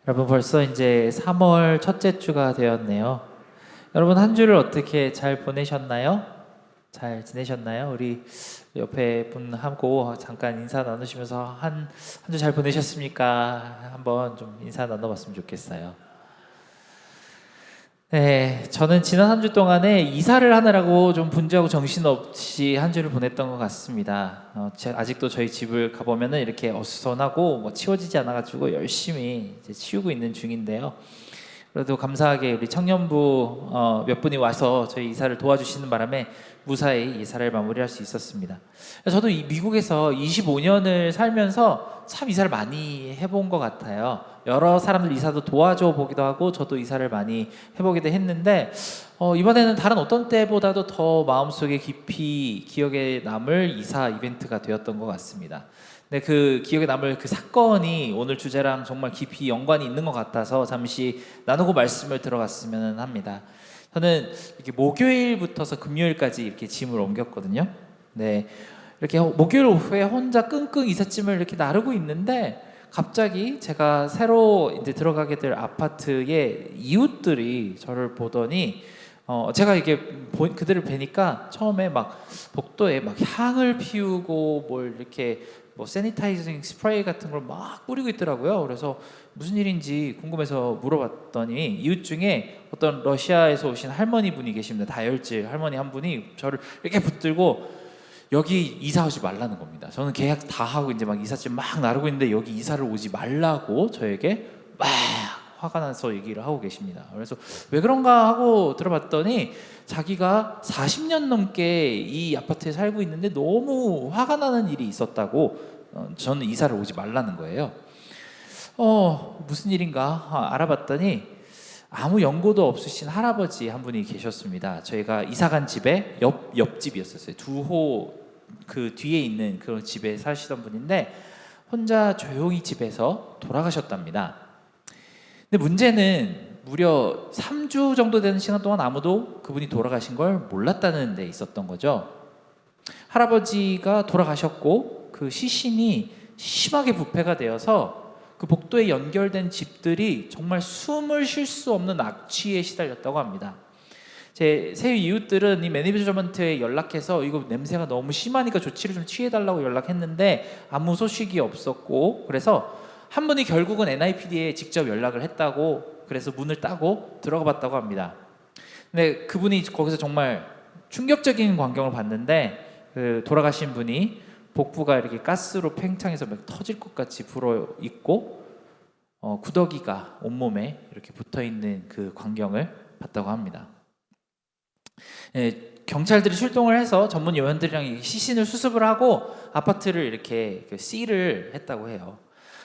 여러분 벌써 이제 3월 첫째 주가 되었네요. 여러분 한 주를 어떻게 잘 보내셨나요? 잘 지내셨나요? 우리 옆에 분하고 잠깐 인사 나누시면서 한 주 잘 보내셨습니까? 한번 좀 인사 나눠봤으면 좋겠어요. 네, 저는 지난 한 주 동안에 이사를 하느라고 좀 분주하고 정신없이 한 주를 보냈던 것 같습니다. 아직도 저희 집을 가보면은 이렇게 어수선하고 뭐 치워지지 않아가지고 열심히 이제 치우고 있는 중인데요. 그래도 감사하게 우리 청년부 몇 분이 와서 저희 이사를 도와주시는 바람에 무사히 이사를 마무리할 수 있었습니다. 저도 미국에서 25년을 살면서 참 이사를 많이 해본 것 같아요. 여러 사람들 이사도 도와줘 보기도 하고 저도 이사를 많이 해보기도 했는데 이번에는 다른 어떤 때보다도 더 마음속에 깊이 기억에 남을 이사 이벤트가 되었던 것 같습니다. 네, 그 기억에 남을 그 사건이 오늘 주제랑 정말 깊이 연관이 있는 것 같아서 잠시 나누고 말씀을 들어갔으면 합니다. 저는 이렇게 목요일부터서 금요일까지 이렇게 짐을 옮겼거든요. 네, 이렇게 목요일 오후에 혼자 끙끙 이삿짐을 이렇게 나르고 있는데 갑자기 제가 새로 이제 들어가게 될 아파트의 이웃들이 저를 보더니 제가 이게 그들을 뵈니까 처음에 막 복도에 막 향을 피우고 뭘 이렇게 뭐 세니타이징 스프레이 같은 걸 막 뿌리고 있더라고요. 그래서 무슨 일인지 궁금해서 물어봤더니 이웃 중에 어떤 러시아에서 오신 할머니 분이 계십니다. 다혈질 할머니 한 분이 저를 이렇게 붙들고 여기 이사 오지 말라는 겁니다. 저는 계약 다 하고 이제 막 이삿짐 막 나르고 있는데 여기 이사를 오지 말라고 저에게 막 화가 나서 얘기를 하고 계십니다. 그래서 왜 그런가 하고 들어봤더니 자기가 40년 넘게 이 아파트에 살고 있는데 너무 화가 나는 일이 있었다고 저는 이사를 오지 말라는 거예요. 무슨 일인가 알아봤더니 아무 연고도 없으신 할아버지 한 분이 계셨습니다. 저희가 이사간 집에 옆집이었어요. 두 호 그 뒤에 있는 그런 집에 사시던 분인데 혼자 조용히 집에서 돌아가셨답니다. 근데 문제는 무려 3주 정도 되는 시간 동안 아무도 그분이 돌아가신 걸 몰랐다는 데 있었던 거죠. 할아버지가 돌아가셨고 그 시신이 심하게 부패가 되어서 그 복도에 연결된 집들이 정말 숨을 쉴 수 없는 악취에 시달렸다고 합니다. 제 새 이웃들은 이 매니지먼트에 연락해서 이거 냄새가 너무 심하니까 조치를 좀 취해달라고 연락했는데 아무 소식이 없었고, 그래서 한 분이 결국은 NIPD에 직접 연락을 했다고, 그래서 문을 따고 들어가 봤다고 합니다. 근데 그분이 거기서 정말 충격적인 광경을 봤는데 그 돌아가신 분이 복부가 이렇게 가스로 팽창해서 막 터질 것 같이 불어 있고 구더기가 온몸에 이렇게 붙어 있는 그 광경을 봤다고 합니다. 경찰들이 출동을 해서 전문 요원들이랑 시신을 수습을 하고 아파트를 이렇게 씨를 했다고 해요.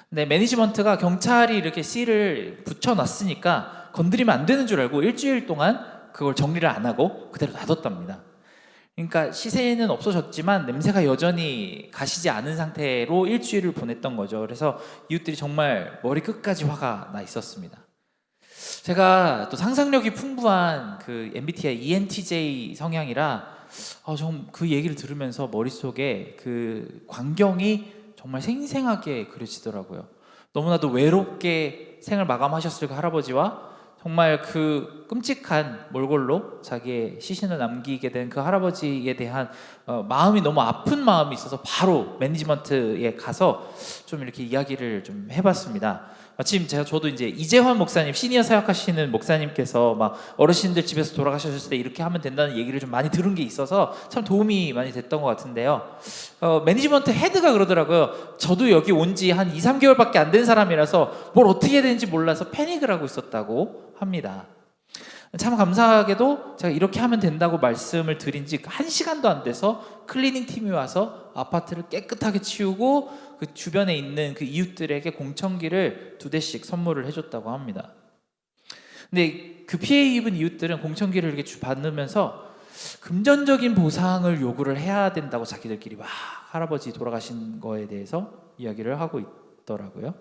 근데 매니지먼트가 경찰이 이렇게 씨를 붙여놨으니까 건드리면 안 되는 줄 알고 일주일 동안 그걸 정리를 안 하고 그대로 놔뒀답니다. 그러니까 시세는 없어졌지만 냄새가 여전히 가시지 않은 상태로 일주일을 보냈던 거죠. 그래서 이웃들이 정말 머리 끝까지 화가 나 있었습니다. 제가 또 상상력이 풍부한 그 MBTI ENTJ 성향이라 좀 그 얘기를 들으면서 머릿속에 그 광경이 정말 생생하게 그려지더라고요. 너무나도 외롭게 생을 마감하셨을 그 할아버지와 정말 그 끔찍한 몰골로 자기의 시신을 남기게 된 그 할아버지에 대한 마음이 너무 아픈 마음이 있어서 바로 매니지먼트에 가서 좀 이렇게 이야기를 좀 해봤습니다. 마침 저도 이제 이재환 목사님, 시니어 사역하시는 목사님께서 막 어르신들 집에서 돌아가셨을 때 이렇게 하면 된다는 얘기를 좀 많이 들은 게 있어서 참 도움이 많이 됐던 것 같은데요. 매니지먼트 헤드가 그러더라고요. 저도 여기 온 지 한 2, 3개월밖에 안 된 사람이라서 뭘 어떻게 해야 되는지 몰라서 패닉을 하고 있었다고 합니다. 참 감사하게도 제가 이렇게 하면 된다고 말씀을 드린 지 1시간도 안 돼서 클리닝 팀이 와서 아파트를 깨끗하게 치우고 그 주변에 있는 그 이웃들에게 공청기를 2대씩 선물을 해줬다고 합니다. 근데 그 피해 입은 이웃들은 공청기를 이렇게 받으면서 금전적인 보상을 요구를 해야 된다고 자기들끼리 막 할아버지 돌아가신 거에 대해서 이야기를 하고 있더라고요.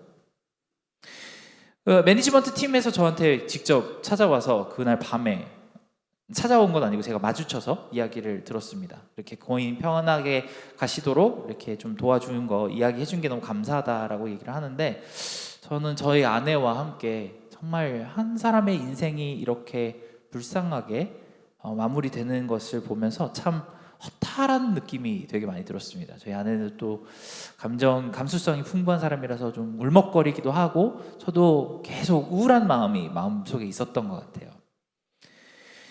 매니지먼트 팀에서 저한테 직접 찾아와서 그날 밤에 찾아온 건 아니고 제가 마주쳐서 이야기를 들었습니다. 이렇게 고인 편하게 가시도록 이렇게 좀 도와주는 거 이야기해 준 게 너무 감사하다라고 얘기를 하는데 저는 저희 아내와 함께 정말 한 사람의 인생이 이렇게 불쌍하게 마무리되는 것을 보면서 참 허탈한 느낌이 되게 많이 들었습니다. 저희 아내는 또 감수성이 풍부한 사람이라서 좀 울먹거리기도 하고 저도 계속 우울한 마음이 마음속에 있었던 것 같아요.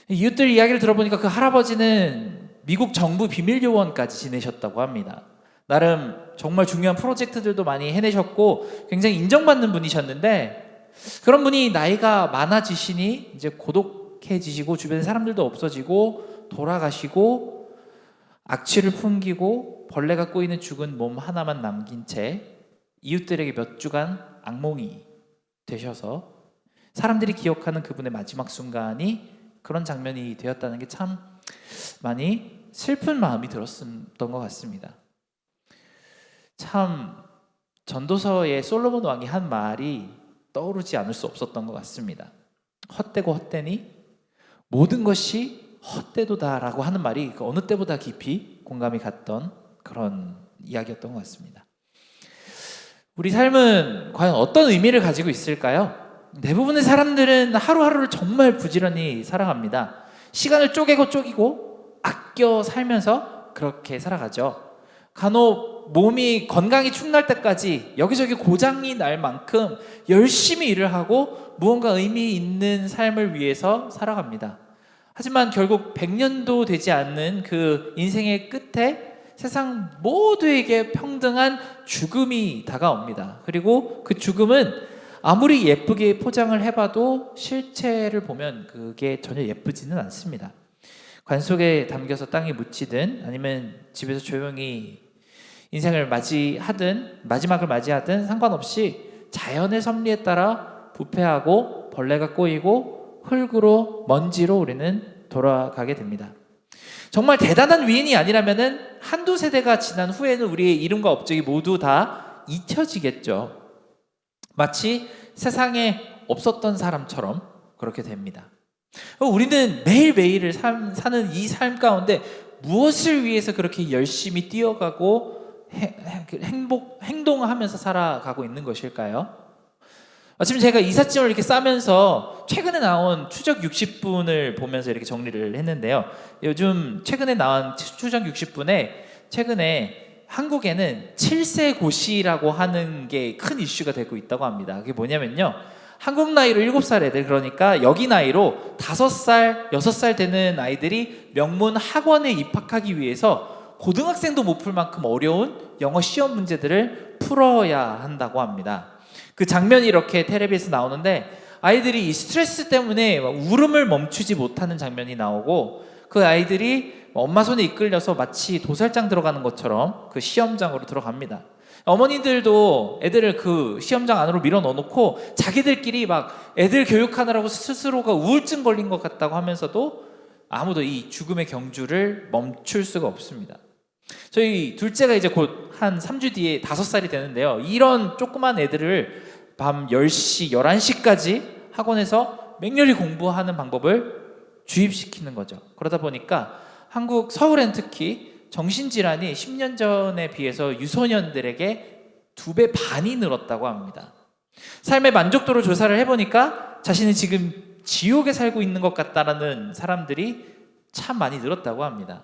이웃들 이야기를 들어보니까 그 할아버지는 미국 정부 비밀요원까지 지내셨다고 합니다. 나름 정말 중요한 프로젝트들도 많이 해내셨고 굉장히 인정받는 분이셨는데, 그런 분이 나이가 많아지시니 이제 고독해지시고 주변에 사람들도 없어지고 돌아가시고 악취를 풍기고 벌레가 꼬이는 죽은 몸 하나만 남긴 채 이웃들에게 몇 주간 악몽이 되셔서 사람들이 기억하는 그분의 마지막 순간이 그런 장면이 되었다는 게 참 많이 슬픈 마음이 들었던 것 같습니다. 참 전도서의 솔로몬 왕이 한 말이 떠오르지 않을 수 없었던 것 같습니다. 헛되고 헛되니 모든 것이 헛되도다라고 하는 말이 어느 때보다 깊이 공감이 갔던 그런 이야기였던 것 같습니다. 우리 삶은 과연 어떤 의미를 가지고 있을까요? 대부분의 사람들은 하루하루를 정말 부지런히 살아갑니다. 시간을 쪼개고 아껴 살면서 그렇게 살아가죠. 간혹 몸이 건강이 축날 때까지 여기저기 고장이 날 만큼 열심히 일을 하고 무언가 의미 있는 삶을 위해서 살아갑니다. 하지만 결국 100년도 되지 않는 그 인생의 끝에 세상 모두에게 평등한 죽음이 다가옵니다. 그리고 그 죽음은 아무리 예쁘게 포장을 해봐도 실체를 보면 그게 전혀 예쁘지는 않습니다. 관 속에 담겨서 땅에 묻히든 아니면 집에서 조용히 인생을 마지막을 맞이하든 상관없이 자연의 섭리에 따라 부패하고 벌레가 꼬이고 흙으로 먼지로 우리는 돌아가게 됩니다. 정말 대단한 위인이 아니라면은 한두 세대가 지난 후에는 우리의 이름과 업적이 모두 다 잊혀지겠죠. 마치 세상에 없었던 사람처럼 그렇게 됩니다. 우리는 매일매일을 사는 이 삶 가운데 무엇을 위해서 그렇게 열심히 뛰어가고 행동하면서 살아가고 있는 것일까요? 지금 제가 이삿짐을 이렇게 싸면서 최근에 나온 추적 60분을 보면서 이렇게 정리를 했는데요. 요즘 최근에 나온 추적 60분에 최근에 한국에는 7세 고시라고 하는 게 큰 이슈가 되고 있다고 합니다. 그게 뭐냐면요, 한국 나이로 7살 애들, 그러니까 여기 나이로 5살, 6살 되는 아이들이 명문 학원에 입학하기 위해서 고등학생도 못 풀 만큼 어려운 영어 시험 문제들을 풀어야 한다고 합니다. 그 장면이 이렇게 텔레비에서 나오는데 아이들이 이 스트레스 때문에 울음을 멈추지 못하는 장면이 나오고, 그 아이들이 엄마 손에 이끌려서 마치 도살장 들어가는 것처럼 그 시험장으로 들어갑니다. 어머니들도 애들을 그 시험장 안으로 밀어 넣어놓고 자기들끼리 막 애들 교육하느라고 스스로가 우울증 걸린 것 같다고 하면서도 아무도 이 죽음의 경주를 멈출 수가 없습니다. 저희 둘째가 이제 곧 한 3주 뒤에 5살이 되는데요. 이런 조그만 애들을 밤 10시, 11시까지 학원에서 맹렬히 공부하는 방법을 주입시키는 거죠. 그러다 보니까 한국 서울엔 특히 정신질환이 10년 전에 비해서 유소년들에게 2배 반이 늘었다고 합니다. 삶의 만족도를 조사를 해보니까 자신은 지금 지옥에 살고 있는 것 같다라는 사람들이 참 많이 늘었다고 합니다.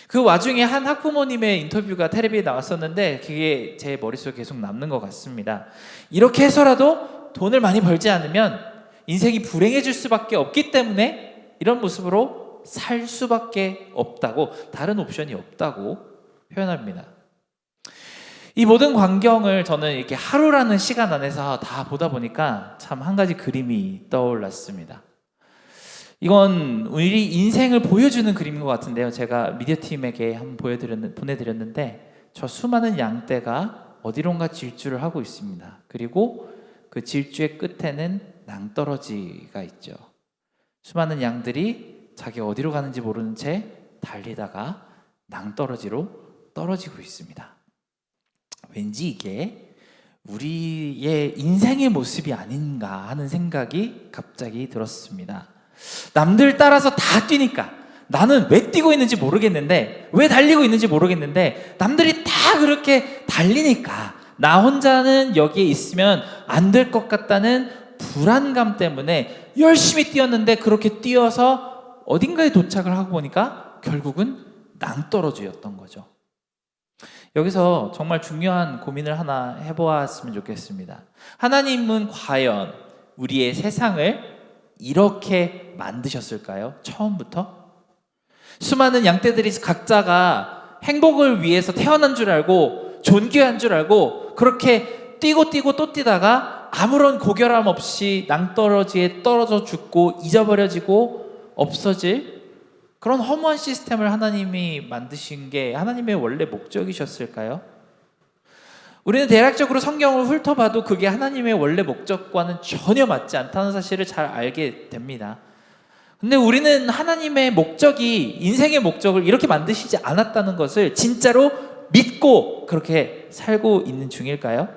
그 와중에 한 학부모님의 인터뷰가 텔레비에 나왔었는데 그게 제 머릿속에 계속 남는 것 같습니다. 이렇게 해서라도 돈을 많이 벌지 않으면 인생이 불행해질 수밖에 없기 때문에 이런 모습으로 살 수밖에 없다고, 다른 옵션이 없다고 표현합니다. 이 모든 광경을 저는 이렇게 하루라는 시간 안에서 다 보다 보니까 참 한 가지 그림이 떠올랐습니다. 이건 우리 인생을 보여주는 그림인 것 같은데요. 제가 미디어팀에게 한번 보내드렸는데 저 수많은 양떼가 어디론가 질주를 하고 있습니다. 그리고 그 질주의 끝에는 낭떠러지가 있죠. 수많은 양들이 자기 어디로 가는지 모르는 채 달리다가 낭떠러지로 떨어지고 있습니다. 왠지 이게 우리의 인생의 모습이 아닌가 하는 생각이 갑자기 들었습니다. 남들 따라서 다 뛰니까 나는 왜 뛰고 있는지 모르겠는데, 왜 달리고 있는지 모르겠는데 남들이 다 그렇게 달리니까 나 혼자는 여기에 있으면 안 될 것 같다는 불안감 때문에 열심히 뛰었는데 그렇게 뛰어서 어딘가에 도착을 하고 보니까 결국은 낭떠러지였던 거죠. 여기서 정말 중요한 고민을 하나 해보았으면 좋겠습니다. 하나님은 과연 우리의 세상을 이렇게 만드셨을까요? 처음부터? 수많은 양떼들이 각자가 행복을 위해서 태어난 줄 알고 존귀한 줄 알고 그렇게 뛰고 또 뛰다가 아무런 고결함 없이 낭떠러지에 떨어져 죽고 잊어버려지고 없어질 그런 허무한 시스템을 하나님이 만드신 게 하나님의 원래 목적이셨을까요? 우리는 대략적으로 성경을 훑어봐도 그게 하나님의 원래 목적과는 전혀 맞지 않다는 사실을 잘 알게 됩니다. 근데 우리는 하나님의 목적이 인생의 목적을 이렇게 만드시지 않았다는 것을 진짜로 믿고 그렇게 살고 있는 중일까요?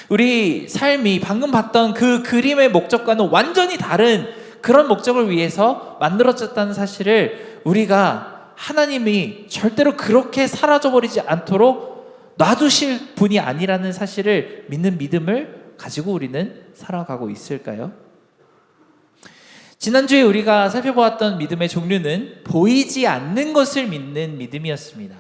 우리 삶이 방금 봤던 그 그림의 목적과는 완전히 다른 그런 목적을 위해서 만들어졌다는 사실을 우리가 하나님이 절대로 그렇게 사라져버리지 않도록 놔두실 분이 아니라는 사실을 믿는 믿음을 가지고 우리는 살아가고 있을까요? 지난주에 우리가 살펴보았던 믿음의 종류는 보이지 않는 것을 믿는 믿음이었습니다.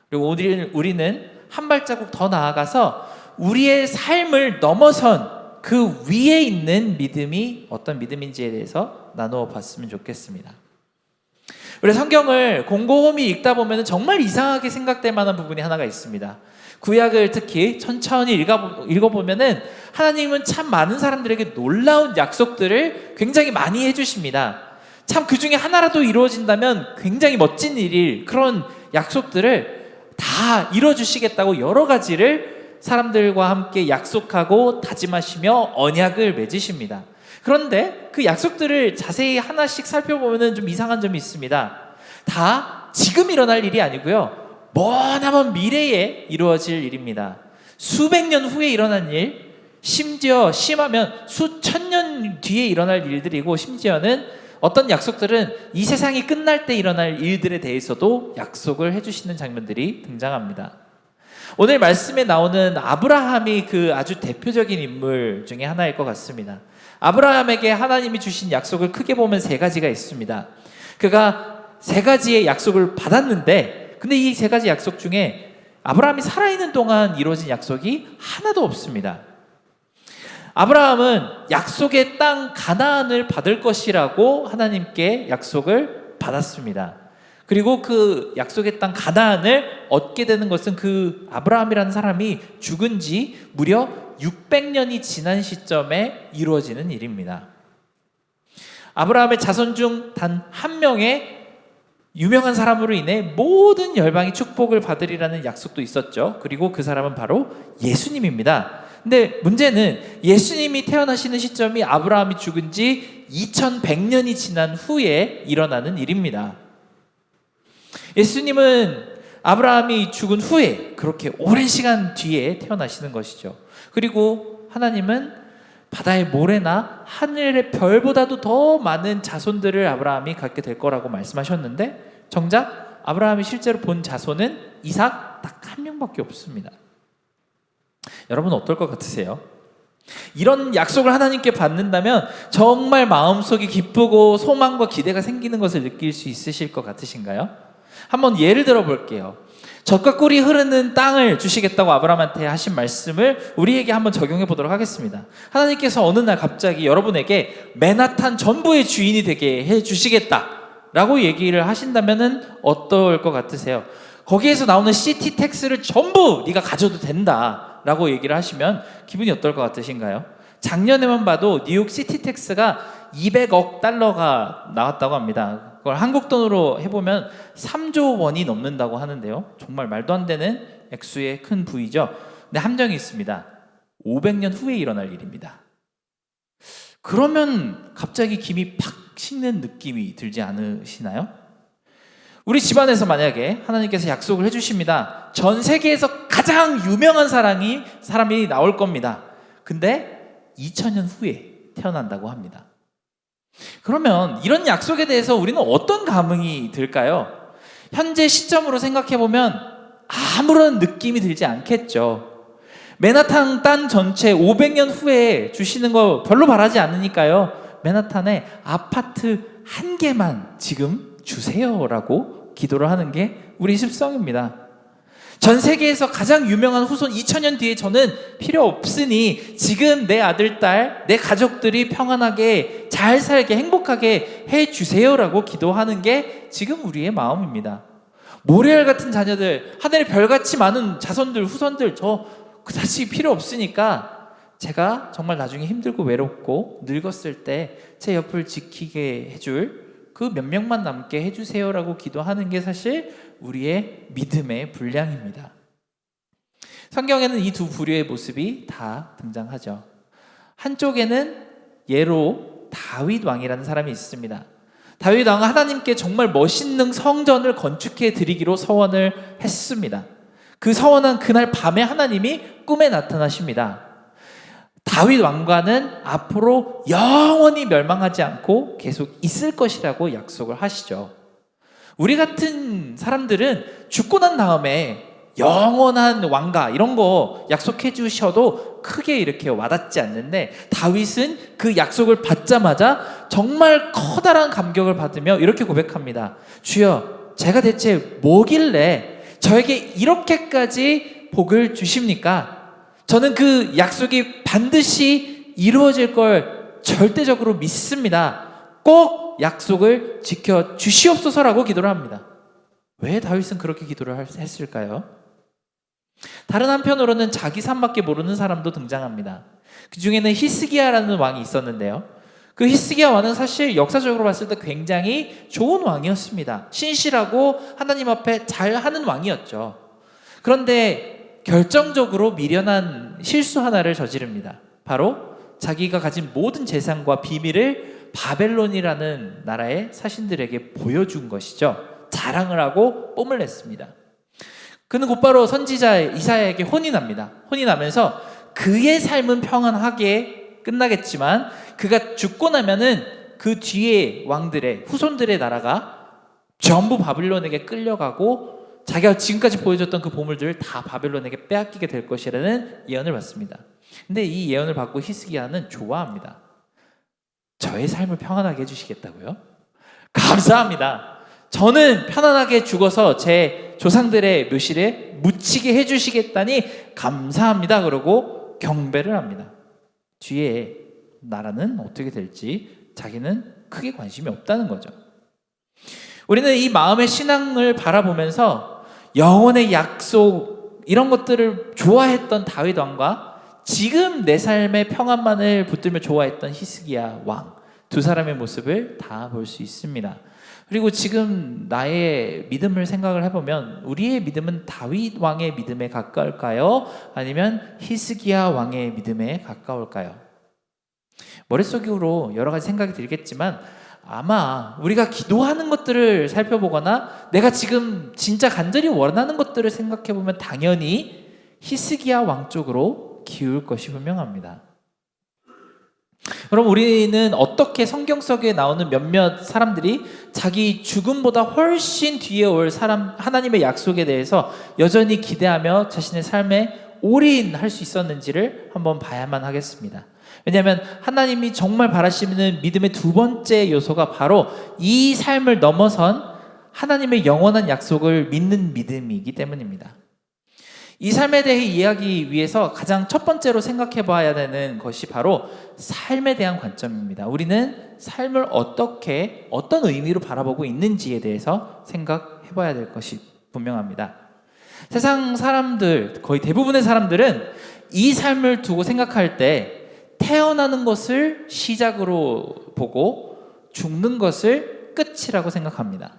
그리고 우리는 한 발자국 더 나아가서 우리의 삶을 넘어선 그 위에 있는 믿음이 어떤 믿음인지에 대해서 나누어 봤으면 좋겠습니다. 우리 성경을 곰곰이 읽다 보면 정말 이상하게 생각될 만한 부분이 하나가 있습니다. 구약을 특히 천천히 읽어보면 하나님은 참 많은 사람들에게 놀라운 약속들을 굉장히 많이 해주십니다. 참 그 중에 하나라도 이루어진다면 굉장히 멋진 일일 그런 약속들을 다 이뤄주시겠다고 여러 가지를 사람들과 함께 약속하고 다짐하시며 언약을 맺으십니다. 그런데 그 약속들을 자세히 하나씩 살펴보면 좀 이상한 점이 있습니다. 다 지금 일어날 일이 아니고요, 머나먼 미래에 이루어질 일입니다. 수백 년 후에 일어난 일, 심지어 심하면 수천 년 뒤에 일어날 일들이고, 심지어는 어떤 약속들은 이 세상이 끝날 때 일어날 일들에 대해서도 약속을 해주시는 장면들이 등장합니다. 오늘 말씀에 나오는 아브라함이 그 아주 대표적인 인물 중에 하나일 것 같습니다. 아브라함에게 하나님이 주신 약속을 크게 보면 세 가지가 있습니다. 그가 세 가지의 약속을 받았는데, 근데 이 세 가지 약속 중에 아브라함이 살아있는 동안 이루어진 약속이 하나도 없습니다. 아브라함은 약속의 땅 가나안을 받을 것이라고 하나님께 약속을 받았습니다. 그리고 그 약속의 땅 가나안을 얻게 되는 것은 그 아브라함이라는 사람이 죽은 지 무려 600년이 지난 시점에 이루어지는 일입니다. 아브라함의 자손 중 단 한 명의 유명한 사람으로 인해 모든 열방이 축복을 받으리라는 약속도 있었죠. 그리고 그 사람은 바로 예수님입니다. 근데 문제는 예수님이 태어나시는 시점이 아브라함이 죽은 지 2100년이 지난 후에 일어나는 일입니다. 예수님은 아브라함이 죽은 후에 그렇게 오랜 시간 뒤에 태어나시는 것이죠. 그리고 하나님은 바다의 모래나 하늘의 별보다도 더 많은 자손들을 아브라함이 갖게 될 거라고 말씀하셨는데, 정작 아브라함이 실제로 본 자손은 이삭 딱 한 명밖에 없습니다. 여러분 어떨 것 같으세요? 이런 약속을 하나님께 받는다면 정말 마음속이 기쁘고 소망과 기대가 생기는 것을 느낄 수 있으실 것 같으신가요? 한번 예를 들어 볼게요. 젖과 꿀이 흐르는 땅을 주시겠다고 아브라함한테 하신 말씀을 우리에게 한번 적용해 보도록 하겠습니다. 하나님께서 어느 날 갑자기 여러분에게 맨하탄 전부의 주인이 되게 해 주시겠다라고 얘기를 하신다면 어떨 것 같으세요? 거기에서 나오는 시티 텍스를 전부 네가 가져도 된다라고 얘기를 하시면 기분이 어떨 것 같으신가요? 작년에만 봐도 뉴욕 시티 텍스가 200억 달러가 나왔다고 합니다. 그걸 한국 돈으로 해보면 3조 원이 넘는다고 하는데요, 정말 말도 안 되는 액수의 큰 부이죠. 근데 함정이 있습니다. 500년 후에 일어날 일입니다. 그러면 갑자기 김이 팍 식는 느낌이 들지 않으시나요? 우리 집안에서 만약에 하나님께서 약속을 해주십니다. 전 세계에서 가장 유명한 사람이 나올 겁니다. 근데 2000년 후에 태어난다고 합니다. 그러면 이런 약속에 대해서 우리는 어떤 감흥이 들까요? 현재 시점으로 생각해보면 아무런 느낌이 들지 않겠죠. 맨하탄 땅 전체 500년 후에 주시는 거 별로 바라지 않으니까요. 맨하탄에 아파트 한 개만 지금 주세요라고 기도를 하는 게 우리 습성입니다. 전 세계에서 가장 유명한 후손 2000년 뒤에 저는 필요 없으니 지금 내 아들, 딸, 내 가족들이 평안하게 잘 살게 행복하게 해주세요라고 기도하는 게 지금 우리의 마음입니다. 모래알 같은 자녀들, 하늘의 별같이 많은 자손들, 후손들 저 그다지 필요 없으니까 제가 정말 나중에 힘들고 외롭고 늙었을 때 제 옆을 지키게 해줄 그 몇 명만 남게 해주세요라고 기도하는 게 사실 우리의 믿음의 분량입니다. 성경에는 이 두 부류의 모습이 다 등장하죠. 한쪽에는 예로 다윗 왕이라는 사람이 있습니다. 다윗 왕은 하나님께 정말 멋있는 성전을 건축해 드리기로 서원을 했습니다. 그 서원한 그날 밤에 하나님이 꿈에 나타나십니다. 다윗 왕과는 앞으로 영원히 멸망하지 않고 계속 있을 것이라고 약속을 하시죠. 우리 같은 사람들은 죽고 난 다음에 영원한 왕가 이런 거 약속해 주셔도 크게 이렇게 와닿지 않는데 다윗은 그 약속을 받자마자 정말 커다란 감격을 받으며 이렇게 고백합니다. 주여, 제가 대체 뭐길래 저에게 이렇게까지 복을 주십니까? 저는 그 약속이 반드시 이루어질 걸 절대적으로 믿습니다. 꼭 약속을 지켜 주시옵소서라고 기도를 합니다. 왜 다윗은 그렇게 기도를 했을까요? 다른 한편으로는 자기 삶밖에 모르는 사람도 등장합니다. 그 중에는 히스기야라는 왕이 있었는데요. 그 히스기야 왕은 사실 역사적으로 봤을 때 굉장히 좋은 왕이었습니다. 신실하고 하나님 앞에 잘하는 왕이었죠. 그런데 결정적으로 미련한 실수 하나를 저지릅니다. 바로 자기가 가진 모든 재산과 비밀을 바벨론이라는 나라의 사신들에게 보여준 것이죠. 자랑을 하고 뽐을 냈습니다. 그는 곧바로 선지자 이사야에게 혼인합니다. 혼인하면서 그의 삶은 평안하게 끝나겠지만 그가 죽고 나면은 그 뒤에 왕들의 후손들의 나라가 전부 바벨론에게 끌려가고 자기가 지금까지 보여줬던 그 보물들을 다 바벨론에게 빼앗기게 될 것이라는 예언을 받습니다. 근데 이 예언을 받고 히스기야는 좋아합니다. 저의 삶을 평안하게 해주시겠다고요? 감사합니다. 저는 편안하게 죽어서 제 조상들의 묘실에 묻히게 해주시겠다니 감사합니다. 그러고 경배를 합니다. 뒤에 나라는 어떻게 될지 자기는 크게 관심이 없다는 거죠. 우리는 이 마음의 신앙을 바라보면서 영혼의 약속 이런 것들을 좋아했던 다윗 왕과 지금 내 삶의 평안만을 붙들며 좋아했던 히스기야 왕 두 사람의 모습을 다 볼 수 있습니다. 그리고 지금 나의 믿음을 생각을 해보면 우리의 믿음은 다윗 왕의 믿음에 가까울까요? 아니면 히스기야 왕의 믿음에 가까울까요? 머릿속으로 여러 가지 생각이 들겠지만 아마 우리가 기도하는 것들을 살펴보거나 내가 지금 진짜 간절히 원하는 것들을 생각해보면 당연히 히스기야 왕 쪽으로 기울 것이 분명합니다. 그럼 우리는 어떻게 성경 속에 나오는 몇몇 사람들이 자기 죽음보다 훨씬 뒤에 올 사람 하나님의 약속에 대해서 여전히 기대하며 자신의 삶에 올인할 수 있었는지를 한번 봐야만 하겠습니다. 왜냐하면 하나님이 정말 바라시는 믿음의 두 번째 요소가 바로 이 삶을 넘어선 하나님의 영원한 약속을 믿는 믿음이기 때문입니다. 이 삶에 대해 이해하기 위해서 가장 첫 번째로 생각해 봐야 되는 것이 바로 삶에 대한 관점입니다. 우리는 삶을 어떻게 어떤 의미로 바라보고 있는지에 대해서 생각해 봐야 될 것이 분명합니다. 세상 사람들, 거의 대부분의 사람들은 이 삶을 두고 생각할 때 태어나는 것을 시작으로 보고 죽는 것을 끝이라고 생각합니다.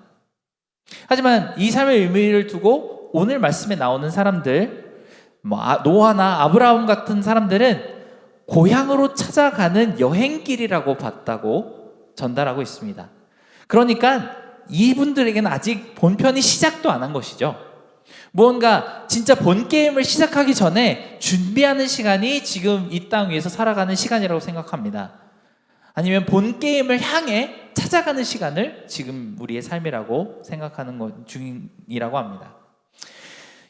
하지만 이 삶의 의미를 두고 오늘 말씀에 나오는 사람들, 노아나 아브라함 같은 사람들은 고향으로 찾아가는 여행길이라고 봤다고 전달하고 있습니다. 그러니까 이분들에게는 아직 본편이 시작도 안 한 것이죠. 무언가 진짜 본 게임을 시작하기 전에 준비하는 시간이 지금 이 땅 위에서 살아가는 시간이라고 생각합니다. 아니면 본 게임을 향해 찾아가는 시간을 지금 우리의 삶이라고 생각하는 것 중이라고 합니다.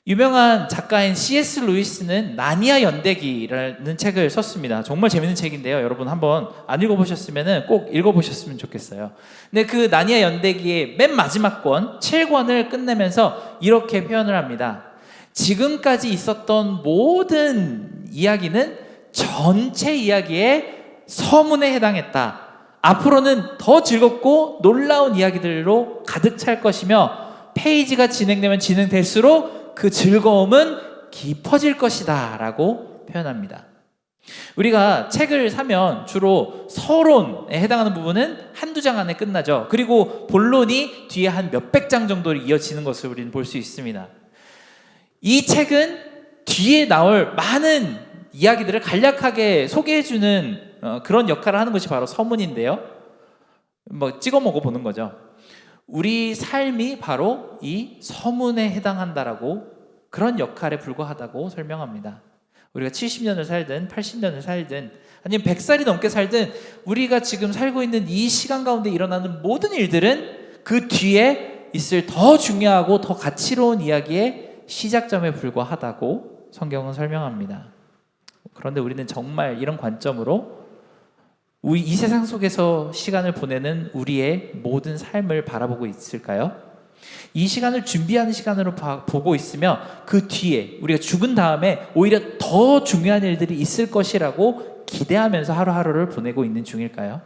유명한 작가인 C.S. 루이스는 나니아 연대기라는 책을 썼습니다. 정말 재밌는 책인데요. 여러분 한번 안 읽어보셨으면 꼭 읽어보셨으면 좋겠어요. 근데 그 나니아 연대기의 맨 마지막 권 7권을 끝내면서 이렇게 표현을 합니다. 지금까지 있었던 모든 이야기는 전체 이야기의 서문에 해당했다. 앞으로는 더 즐겁고 놀라운 이야기들로 가득 찰 것이며 페이지가 진행되면 진행될수록 그 즐거움은 깊어질 것이다 라고 표현합니다. 우리가 책을 사면 주로 서론에 해당하는 부분은 한두 장 안에 끝나죠. 그리고 본론이 뒤에 한 몇백 장 정도로 이어지는 것을 우리는 볼 수 있습니다. 이 책은 뒤에 나올 많은 이야기들을 간략하게 소개해주는 그런 역할을 하는 것이 바로 서문인데요. 찍어 먹어보는 거죠. 우리 삶이 바로 이 서문에 해당한다라고 그런 역할에 불과하다고 설명합니다. 우리가 70년을 살든 80년을 살든 아니면 100살이 넘게 살든 우리가 지금 살고 있는 이 시간 가운데 일어나는 모든 일들은 그 뒤에 있을 더 중요하고 더 가치로운 이야기의 시작점에 불과하다고 성경은 설명합니다. 그런데 우리는 정말 이런 관점으로 이 세상 속에서 시간을 보내는 우리의 모든 삶을 바라보고 있을까요? 이 시간을 준비하는 시간으로 보고 있으며 그 뒤에 우리가 죽은 다음에 오히려 더 중요한 일들이 있을 것이라고 기대하면서 하루하루를 보내고 있는 중일까요?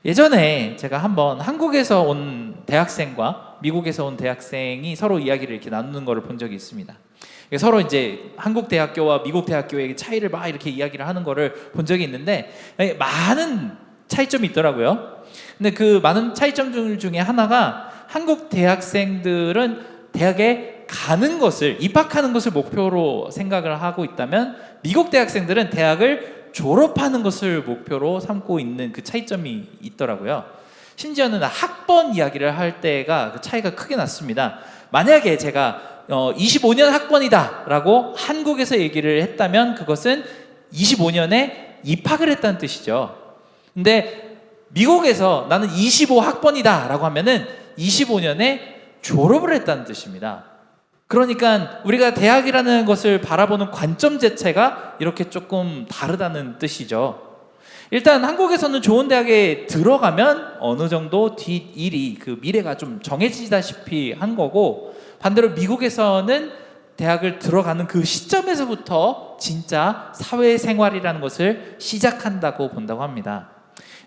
예전에 제가 한번 한국에서 온 대학생과 미국에서 온 대학생이 서로 이야기를 이렇게 나누는 것을 본 적이 있습니다. 서로 이제 한국 대학교와 미국 대학교의 차이를 막 이렇게 이야기를 하는 거를 본 적이 있는데 많은 차이점이 있더라고요. 근데 그 많은 차이점 중에 하나가 한국 대학생들은 대학에 가는 것을, 입학하는 것을 목표로 생각을 하고 있다면 미국 대학생들은 대학을 졸업하는 것을 목표로 삼고 있는 그 차이점이 있더라고요. 심지어는 학번 이야기를 할 때가 그 차이가 크게 났습니다. 만약에 제가 25년 학번이다 라고 한국에서 얘기를 했다면 그것은 25년에 입학을 했다는 뜻이죠. 근데 미국에서 나는 25학번이다 라고 하면은 25년에 졸업을 했다는 뜻입니다. 그러니까 우리가 대학이라는 것을 바라보는 관점 자체가 이렇게 조금 다르다는 뜻이죠. 일단 한국에서는 좋은 대학에 들어가면 어느 정도 뒷일이 그 미래가 좀 정해지다시피 한 거고, 반대로 미국에서는 대학을 들어가는 그 시점에서부터 진짜 사회생활이라는 것을 시작한다고 본다고 합니다.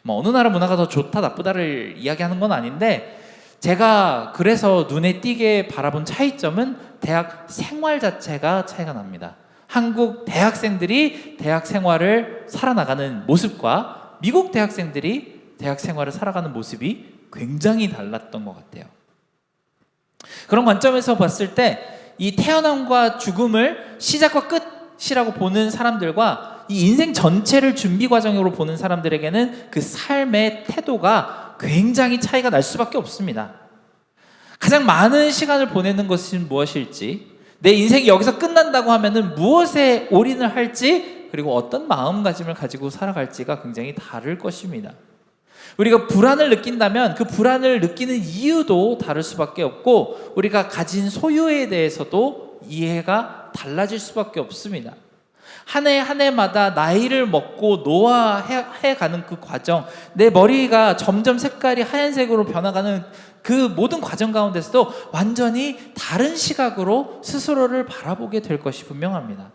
어느 나라 문화가 더 좋다 나쁘다를 이야기하는 건 아닌데, 제가 그래서 눈에 띄게 바라본 차이점은 대학 생활 자체가 차이가 납니다. 한국 대학생들이 대학 생활을 살아나가는 모습과 미국 대학생들이 대학 생활을 살아가는 모습이 굉장히 달랐던 것 같아요. 그런 관점에서 봤을 때 이 태어남과 죽음을 시작과 끝이라고 보는 사람들과 이 인생 전체를 준비 과정으로 보는 사람들에게는 그 삶의 태도가 굉장히 차이가 날 수밖에 없습니다. 가장 많은 시간을 보내는 것은 무엇일지, 내 인생이 여기서 끝난다고 하면은 무엇에 올인을 할지, 그리고 어떤 마음가짐을 가지고 살아갈지가 굉장히 다를 것입니다. 우리가 불안을 느낀다면 그 불안을 느끼는 이유도 다를 수밖에 없고, 우리가 가진 소유에 대해서도 이해가 달라질 수밖에 없습니다. 한 해 한 해마다 나이를 먹고 노화해가는 그 과정, 내 머리가 점점 색깔이 하얀색으로 변화가는 그 모든 과정 가운데서도 완전히 다른 시각으로 스스로를 바라보게 될 것이 분명합니다.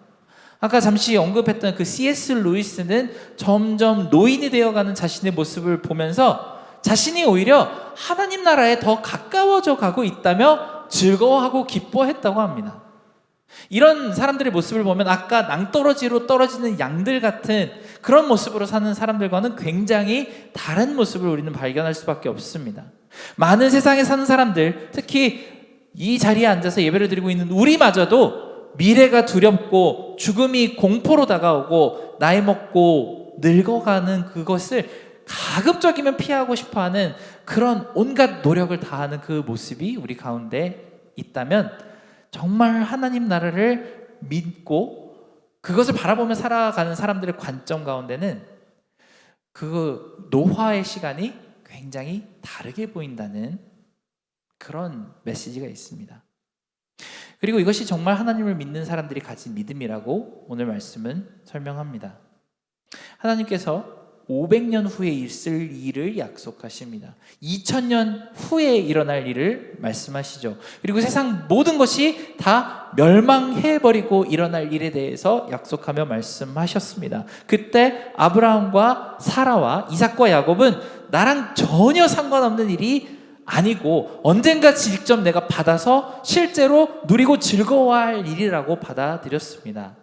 아까 잠시 언급했던 그 C.S. 루이스는 점점 노인이 되어가는 자신의 모습을 보면서 자신이 오히려 하나님 나라에 더 가까워져 가고 있다며 즐거워하고 기뻐했다고 합니다. 이런 사람들의 모습을 보면 아까 낭떠러지로 떨어지는 양들 같은 그런 모습으로 사는 사람들과는 굉장히 다른 모습을 우리는 발견할 수밖에 없습니다. 많은 세상에 사는 사람들, 특히 이 자리에 앉아서 예배를 드리고 있는 우리마저도 미래가 두렵고 죽음이 공포로 다가오고 나이 먹고 늙어가는 그것을 가급적이면 피하고 싶어하는 그런 온갖 노력을 다하는 그 모습이 우리 가운데 있다면, 정말 하나님 나라를 믿고 그것을 바라보며 살아가는 사람들의 관점 가운데는 그 노화의 시간이 굉장히 다르게 보인다는 그런 메시지가 있습니다. 그리고 이것이 정말 하나님을 믿는 사람들이 가진 믿음이라고 오늘 말씀은 설명합니다. 하나님께서 500년 후에 있을 일을 약속하십니다. 2000년 후에 일어날 일을 말씀하시죠. 그리고 세상 모든 것이 다 멸망해버리고 일어날 일에 대해서 약속하며 말씀하셨습니다. 그때 아브라함과 사라와 이삭과 야곱은 나랑 전혀 상관없는 일이 아니고 언젠가 직접 내가 받아서 실제로 누리고 즐거워할 일이라고 받아들였습니다.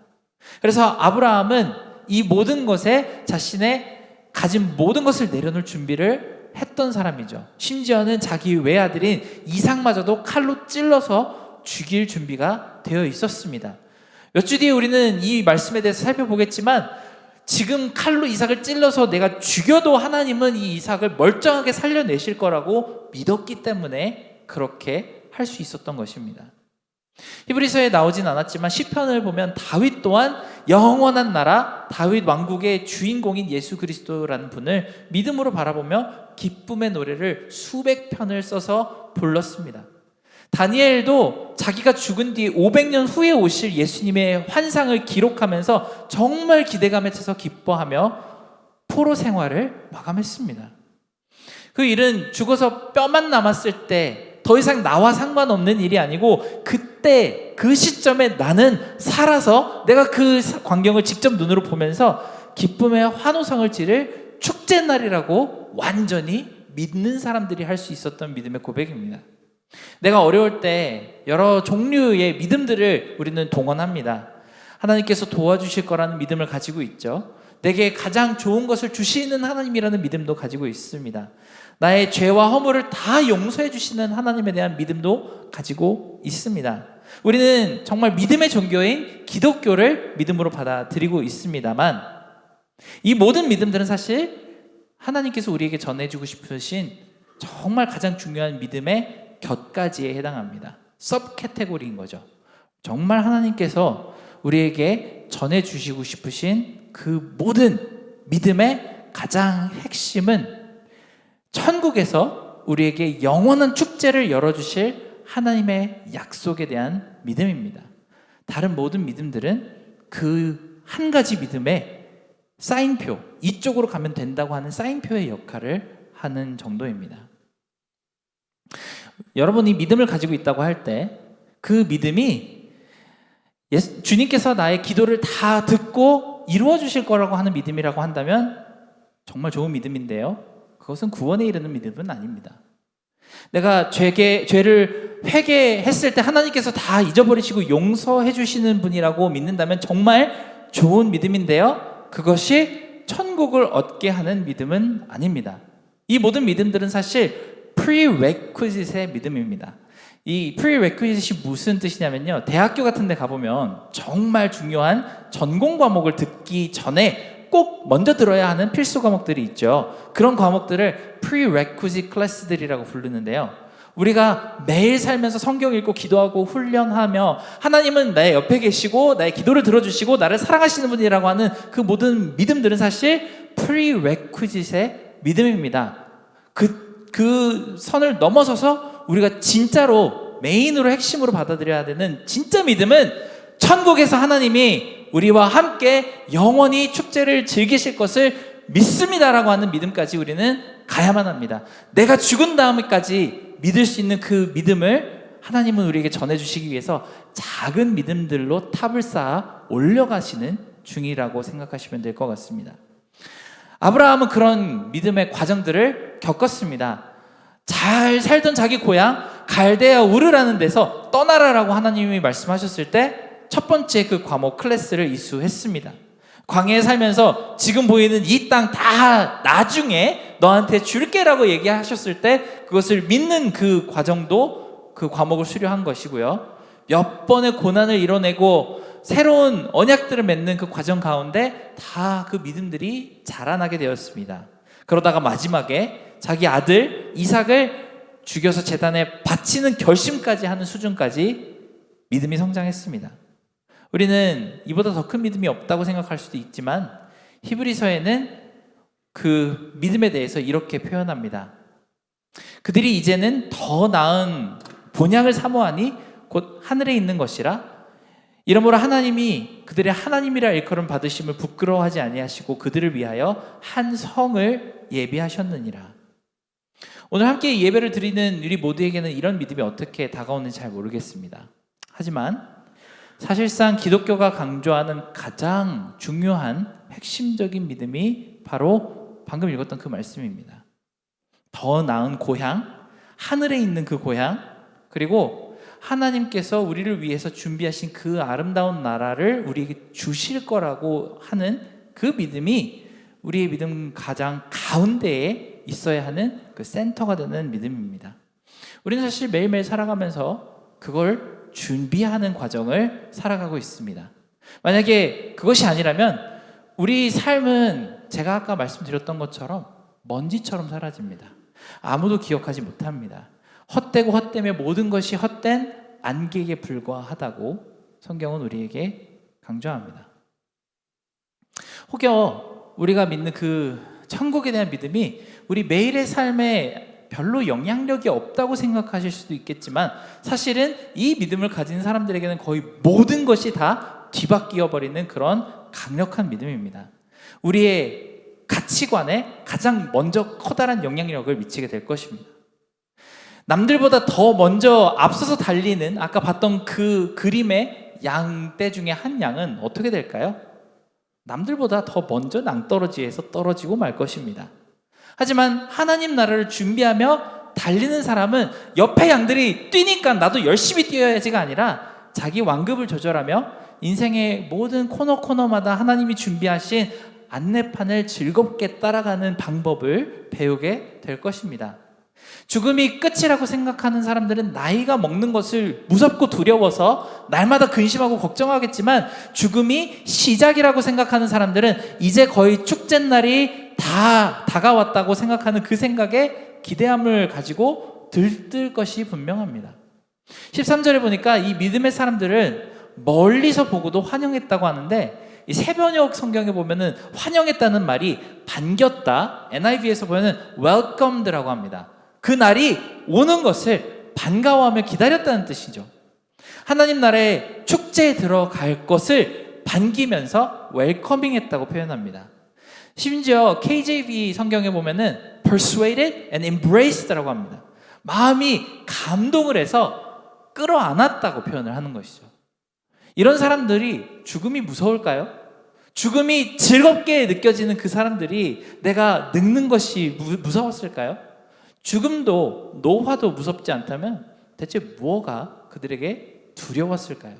그래서 아브라함은 이 모든 것에 자신의 가진 모든 것을 내려놓을 준비를 했던 사람이죠. 심지어는 자기 외아들인 이삭마저도 칼로 찔러서 죽일 준비가 되어 있었습니다. 몇 주 뒤에 우리는 이 말씀에 대해서 살펴보겠지만 지금 칼로 이삭을 찔러서 내가 죽여도 하나님은 이 이삭을 멀쩡하게 살려내실 거라고 믿었기 때문에 그렇게 할 수 있었던 것입니다. 히브리서에 나오진 않았지만 시편을 보면 다윗 또한 영원한 나라 다윗 왕국의 주인공인 예수 그리스도라는 분을 믿음으로 바라보며 기쁨의 노래를 수백 편을 써서 불렀습니다. 다니엘도 자기가 죽은 뒤 500년 후에 오실 예수님의 환상을 기록하면서 정말 기대감에 차서 기뻐하며 포로 생활을 마감했습니다. 그 일은 죽어서 뼈만 남았을 때 더 이상 나와 상관없는 일이 아니고 그때 그 시점에 나는 살아서 내가 그 광경을 직접 눈으로 보면서 기쁨의 환호성을 지를 축제날이라고 완전히 믿는 사람들이 할 수 있었던 믿음의 고백입니다. 내가 어려울 때 여러 종류의 믿음들을 우리는 동원합니다. 하나님께서 도와주실 거라는 믿음을 가지고 있죠. 내게 가장 좋은 것을 주시는 하나님이라는 믿음도 가지고 있습니다. 나의 죄와 허물을 다 용서해 주시는 하나님에 대한 믿음도 가지고 있습니다. 우리는 정말 믿음의 종교인 기독교를 믿음으로 받아들이고 있습니다만 이 모든 믿음들은 사실 하나님께서 우리에게 전해주고 싶으신 정말 가장 중요한 믿음의 곁가지에 해당합니다. 서브 캐테고리인 거죠. 정말 하나님께서 우리에게 전해주시고 싶으신 그 모든 믿음의 가장 핵심은 천국에서 우리에게 영원한 축제를 열어주실 하나님의 약속에 대한 믿음입니다. 다른 모든 믿음들은 그 한 가지 믿음의 사인표, 이쪽으로 가면 된다고 하는 사인표의 역할을 하는 정도입니다. 여러분이 믿음을 가지고 있다고 할 때 그 믿음이 주님께서 나의 기도를 다 듣고 이루어 주실 거라고 하는 믿음이라고 한다면 정말 좋은 믿음인데요. 그것은 구원에 이르는 믿음은 아닙니다. 내가 죄를 회개했을 때 하나님께서 다 잊어버리시고 용서해 주시는 분이라고 믿는다면 정말 좋은 믿음인데요. 그것이 천국을 얻게 하는 믿음은 아닙니다. 이 모든 믿음들은 사실 prerequisite의 믿음입니다. 이 prerequisite이 무슨 뜻이냐면요. 대학교 같은 데 가보면 정말 중요한 전공 과목을 듣기 전에 꼭 먼저 들어야 하는 필수 과목들이 있죠. 그런 과목들을 prerequisite class들이라고 부르는데요. 우리가 매일 살면서 성경 읽고 기도하고 훈련하며 하나님은 나의 옆에 계시고 나의 기도를 들어주시고 나를 사랑하시는 분이라고 하는 그 모든 믿음들은 사실 prerequisite의 믿음입니다. 그 선을 넘어서서 우리가 진짜로 메인으로 핵심으로 받아들여야 되는 진짜 믿음은 천국에서 하나님이 우리와 함께 영원히 축제를 즐기실 것을 믿습니다라고 하는 믿음까지 우리는 가야만 합니다. 내가 죽은 다음에까지 믿을 수 있는 그 믿음을 하나님은 우리에게 전해주시기 위해서 작은 믿음들로 탑을 쌓아 올려가시는 중이라고 생각하시면 될 것 같습니다. 아브라함은 그런 믿음의 과정들을 겪었습니다. 잘 살던 자기 고향 갈대아 우르라는 데서 떠나라라고 하나님이 말씀하셨을 때 첫 번째 그 과목 클래스를 이수했습니다. 광야에 살면서 지금 보이는 이 땅 다 나중에 너한테 줄게라고 얘기하셨을 때 그것을 믿는 그 과정도 그 과목을 수료한 것이고요. 몇 번의 고난을 이뤄내고 새로운 언약들을 맺는 그 과정 가운데 다 그 믿음들이 자라나게 되었습니다. 그러다가 마지막에 자기 아들 이삭을 죽여서 제단에 바치는 결심까지 하는 수준까지 믿음이 성장했습니다. 우리는 이보다 더 큰 믿음이 없다고 생각할 수도 있지만 히브리서에는 그 믿음에 대해서 이렇게 표현합니다. 그들이 이제는 더 나은 본향을 사모하니 곧 하늘에 있는 것이라 이러므로 하나님이 그들의 하나님이라 일컬음 받으심을 부끄러워하지 아니하시고 그들을 위하여 한 성을 예비하셨느니라. 오늘 함께 예배를 드리는 우리 모두에게는 이런 믿음이 어떻게 다가오는지 잘 모르겠습니다. 하지만 사실상 기독교가 강조하는 가장 중요한 핵심적인 믿음이 바로 방금 읽었던 그 말씀입니다. 더 나은 고향, 하늘에 있는 그 고향, 그리고 하나님께서 우리를 위해서 준비하신 그 아름다운 나라를 우리에게 주실 거라고 하는 그 믿음이 우리의 믿음 가장 가운데에 있어야 하는 그 센터가 되는 믿음입니다. 우리는 사실 매일매일 살아가면서 그걸 준비하는 과정을 살아가고 있습니다. 만약에 그것이 아니라면 우리 삶은 제가 아까 말씀드렸던 것처럼 먼지처럼 사라집니다. 아무도 기억하지 못합니다. 헛되고 헛되며 모든 것이 헛된 안개에 불과하다고 성경은 우리에게 강조합니다. 혹여 우리가 믿는 그 천국에 대한 믿음이 우리 매일의 삶에 별로 영향력이 없다고 생각하실 수도 있겠지만 사실은 이 믿음을 가진 사람들에게는 거의 모든 것이 다 뒤바뀌어 버리는 그런 강력한 믿음입니다. 우리의 가치관에 가장 먼저 커다란 영향력을 미치게 될 것입니다. 남들보다 더 먼저 앞서서 달리는 아까 봤던 그 그림의 양떼 중에 한 양은 어떻게 될까요? 남들보다 더 먼저 낭떠러지에서 떨어지고 말 것입니다. 하지만 하나님 나라를 준비하며 달리는 사람은 옆에 양들이 뛰니까 나도 열심히 뛰어야지가 아니라 자기 완급을 조절하며 인생의 모든 코너마다 하나님이 준비하신 안내판을 즐겁게 따라가는 방법을 배우게 될 것입니다. 죽음이 끝이라고 생각하는 사람들은 나이가 먹는 것을 무섭고 두려워서 날마다 근심하고 걱정하겠지만 죽음이 시작이라고 생각하는 사람들은 이제 거의 축제날이 다 다가왔다고 생각하는 그 생각에 기대함을 가지고 들뜰 것이 분명합니다. 13절에 보니까 이 믿음의 사람들은 멀리서 보고도 환영했다고 하는데 이 새번역 성경에 보면은 환영했다는 말이 반겼다, NIV에서 보면은 welcomed라고 합니다. 그 날이 오는 것을 반가워하며 기다렸다는 뜻이죠. 하나님 나라의 축제에 들어갈 것을 반기면서 웰커밍했다고 표현합니다. 심지어 KJV 성경에 보면은 persuaded and embraced라고 합니다. 마음이 감동을 해서 끌어안았다고 표현을 하는 것이죠. 이런 사람들이 죽음이 무서울까요? 죽음이 즐겁게 느껴지는 그 사람들이 내가 늙는 것이 무서웠을까요? 죽음도 노화도 무섭지 않다면 대체 무엇가 그들에게 두려웠을까요?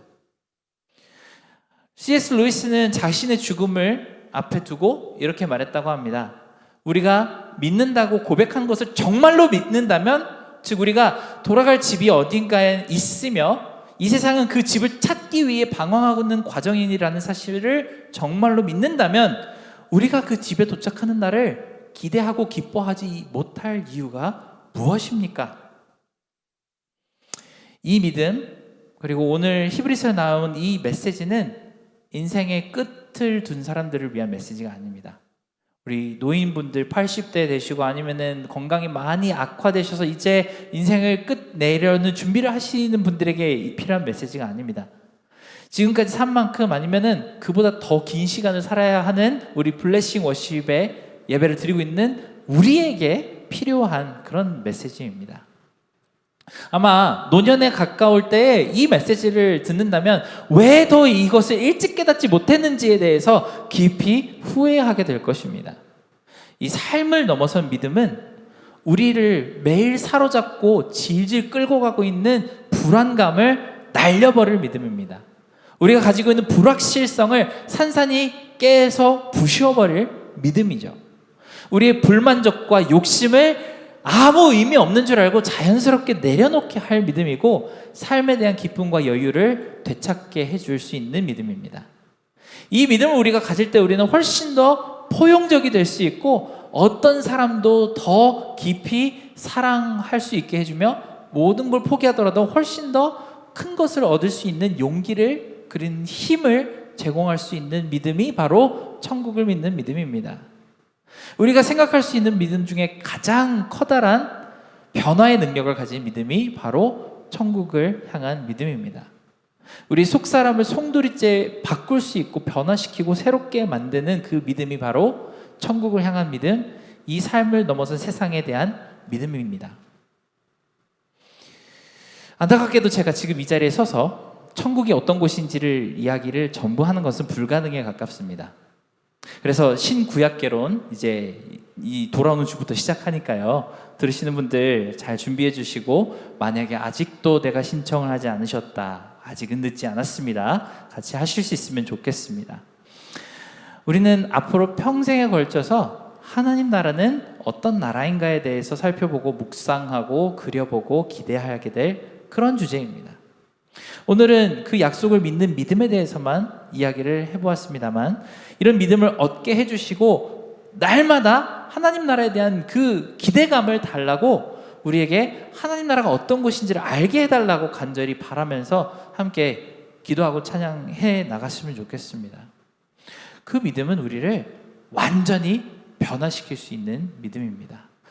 C.S. 루이스는 자신의 죽음을 앞에 두고 이렇게 말했다고 합니다. 우리가 믿는다고 고백한 것을 정말로 믿는다면, 즉 우리가 돌아갈 집이 어딘가에 있으며 이 세상은 그 집을 찾기 위해 방황하고 있는 과정이라는 사실을 정말로 믿는다면 우리가 그 집에 도착하는 날을 기대하고 기뻐하지 못할 이유가 무엇입니까? 이 믿음, 그리고 오늘 히브리서에 나온 이 메시지는 인생의 끝을 둔 사람들을 위한 메시지가 아닙니다. 우리 노인분들 80대 되시고 아니면은 건강이 많이 악화되셔서 이제 인생을 끝내려는 준비를 하시는 분들에게 필요한 메시지가 아닙니다. 지금까지 산 만큼 아니면은 그보다 더 긴 시간을 살아야 하는 우리 블레싱 워십의 예배를 드리고 있는 우리에게 필요한 그런 메시지입니다. 아마 노년에 가까울 때 이 메시지를 듣는다면 왜 더 이것을 일찍 깨닫지 못했는지에 대해서 깊이 후회하게 될 것입니다. 이 삶을 넘어선 믿음은 우리를 매일 사로잡고 질질 끌고 가고 있는 불안감을 날려버릴 믿음입니다. 우리가 가지고 있는 불확실성을 산산이 깨서 부셔버릴 믿음이죠. 우리의 불만족과 욕심을 아무 의미 없는 줄 알고 자연스럽게 내려놓게 할 믿음이고 삶에 대한 기쁨과 여유를 되찾게 해줄 수 있는 믿음입니다. 이 믿음을 우리가 가질 때 우리는 훨씬 더 포용적이 될 수 있고 어떤 사람도 더 깊이 사랑할 수 있게 해주며 모든 걸 포기하더라도 훨씬 더 큰 것을 얻을 수 있는 용기를, 그린 힘을 제공할 수 있는 믿음이 바로 천국을 믿는 믿음입니다. 우리가 생각할 수 있는 믿음 중에 가장 커다란 변화의 능력을 가진 믿음이 바로 천국을 향한 믿음입니다. 우리 속사람을 송두리째 바꿀 수 있고 변화시키고 새롭게 만드는 그 믿음이 바로 천국을 향한 믿음, 이 삶을 넘어선 세상에 대한 믿음입니다. 안타깝게도 제가 지금 이 자리에 서서 천국이 어떤 곳인지를 이야기를 전부 하는 것은 불가능에 가깝습니다. 그래서 신구약개론, 이제 이 돌아오는 주부터 시작하니까요, 들으시는 분들 잘 준비해 주시고, 만약에 아직도 내가 신청을 하지 않으셨다, 아직은 늦지 않았습니다, 같이 하실 수 있으면 좋겠습니다. 우리는 앞으로 평생에 걸쳐서 하나님 나라는 어떤 나라인가에 대해서 살펴보고 묵상하고 그려보고 기대하게 될 그런 주제입니다. 오늘은 그 약속을 믿는 믿음에 대해서만 이야기를 해보았습니다만, 이런 믿음을 얻게 해주시고 날마다 하나님 나라에 대한 그 기대감을 달라고, 우리에게 하나님 나라가 어떤 곳인지를 알게 해달라고 간절히 바라면서 함께 기도하고 찬양해 나갔으면 좋겠습니다. 그 믿음은 우리를 완전히 변화시킬 수 있는 믿음입니다.